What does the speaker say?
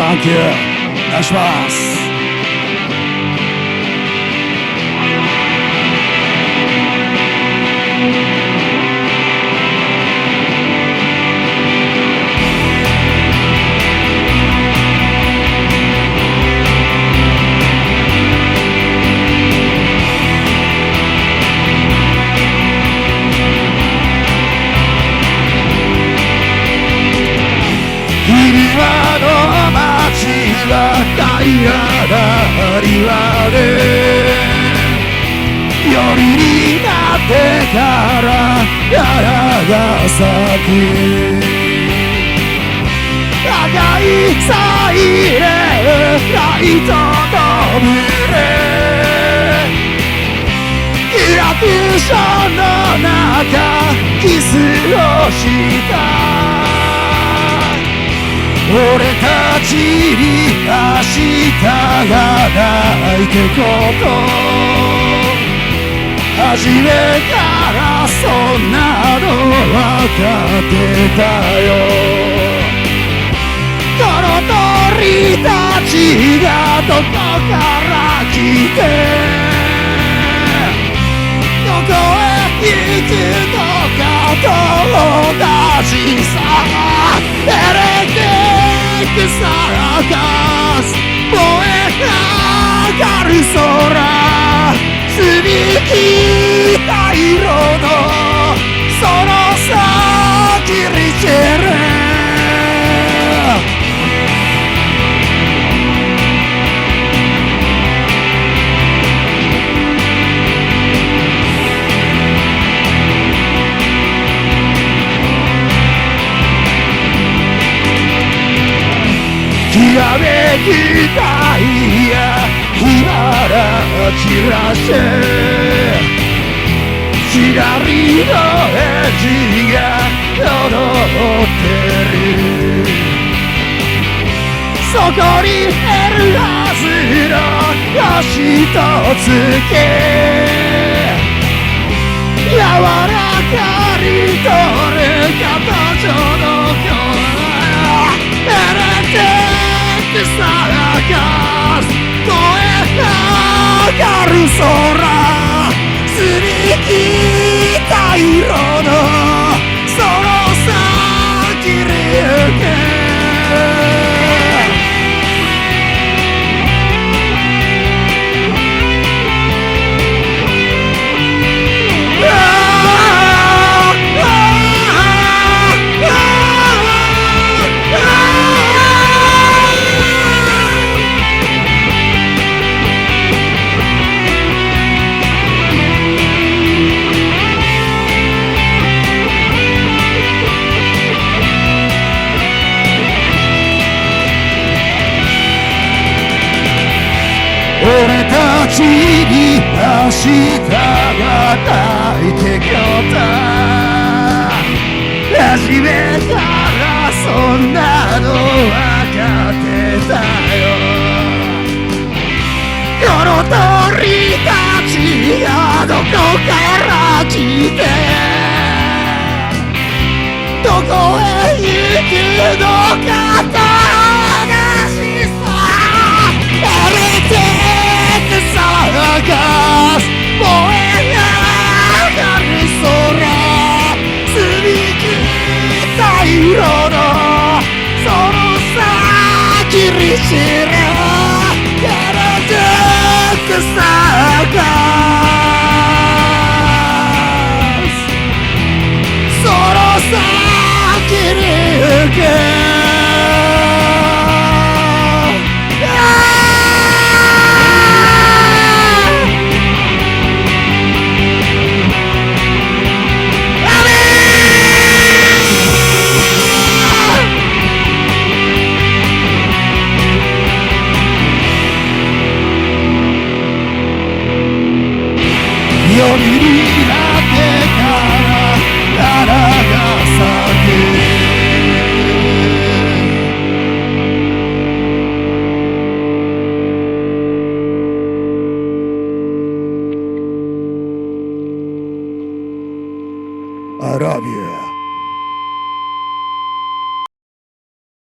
サンキューお願いします。今の街は平らな庭で夜になってから花が咲く赤いサイレンライトの群れクラクションの中キスをした俺たちに明日がないってこと初めからそんなの分かってたよこの鳥たちがどこから来てどこへ行くのかと同じさサーカス燃え上がる空澄み切った色のその先に散るきらめきたいや今ら散らして左のエジが踊ってるそこにあるはずの星と月柔らかに取る形のサーカス燃え上がる空澄み切った色のその先に行け俺たちに明日がないってこと初めからそんなの分かってたよこの鳥たちがどこから来てどこへ行くのかと話さサーカス燃え上がる空澄み切った色のその先に散るやらなくサーカスその先に行け